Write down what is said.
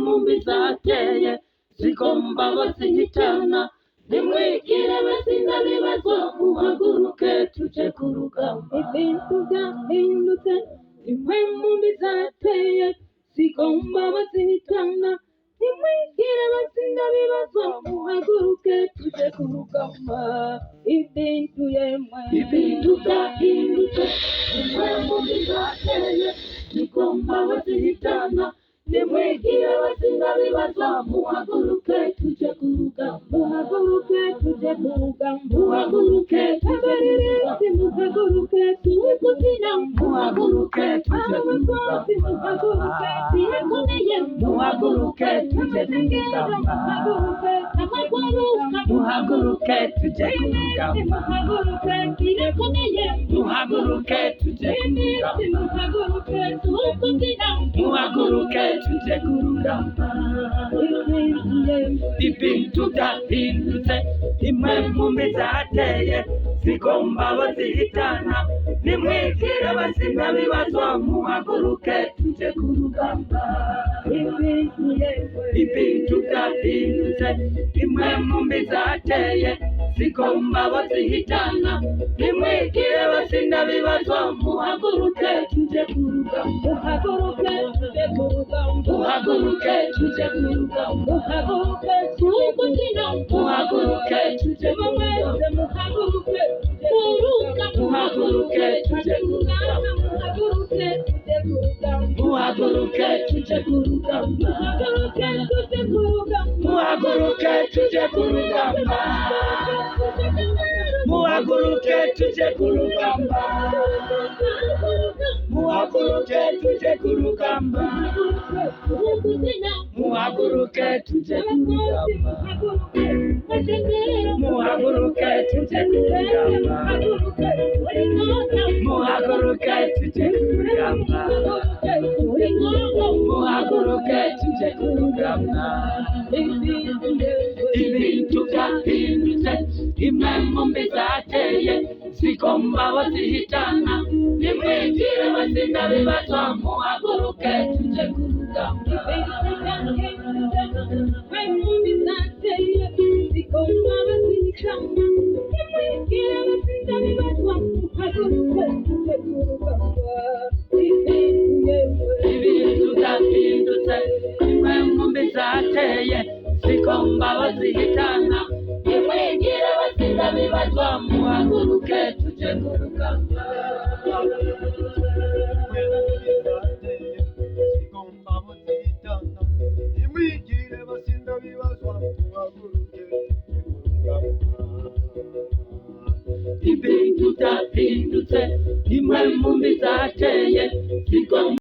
mumbi zateye zigomba bazihitana, nimwigire abatsinda bibazwa muhaguruke tuje ku rugamba. Ibintu byahindutse, imwe mumbi zateye zigomba bazihitana, nimwigire abatsinda bibazwa muhaguruke tuje ku rugamba. Ibintu byahindutse, imwe mumbi zateye zigomba bazihitana, nimwigire abatsinda bibazwa muhaguruke tuje ku rugamba. Muhaguruke tuje ku rugamba, muhaguruke abaririmbyi muhaguruke tuje kubyina, muhaguruke tuje ku rugamba. Muhaguruke tirakomeye, muhaguruke tuje ku rugamba. Muhaguruke amagwaruka, muhaguruke tuje ku rugamba. Muhaguruke tirakomeye, muhaguruke tuje ku rugamba. Muhaguruke tuje kubyina, muhaguruke tuje ku rugamba. Ibintu byahindutse, imwe mumbi zateye zigomba bazihitana, nimwigire abatsinda bibazwa muhaguruke tuje ku rugamba. Ibintu byahindutse, imwe mumbi zateye zigomba bazihitana, nimwigire abatsinda bibazwa muhaguruke tuje ku rugamba. Muhaguruke tuje ku rugamba, muhaguruke tuje ku rugamba. Muhaguruke tuje kubyina, muhaguruke tuje ku rugamba. Muhaguruke tuje ku rugamba, muhaguruke tuje ku rugamba. Muhaguruke tuje ku rugamba, muhaguruke tuje ku rugamba. Muhaguruke tuje ku rugamba, muhaguruke tuje ku rugamba. Muhaguruke tuje ku rugamba, muhaguruke tuje ku rugamba. Muhaguruke tuje ku rugamba, muhaguruke tuje ku rugamba. Muhaguruke tuje ku rugamba. Ibintu byahindutse, imwe mumbi zateye zigomba bazihitana, nimwigire abatsinda bibazwa muhaguruke tuje ku rugamba. Imwe mumbi zateye zigomba bazihitana, nimwigire abatsinda bibazwa muhaguruke tuje ku rugamba. Ibintu byahindutse, imwe mumbi zateye zigomba bazihitana, nimwigire abatsinda bibazwa muhaguruke tuje ku rugamba. Ibintu byahindutse, imwe mumbi zateye zigomba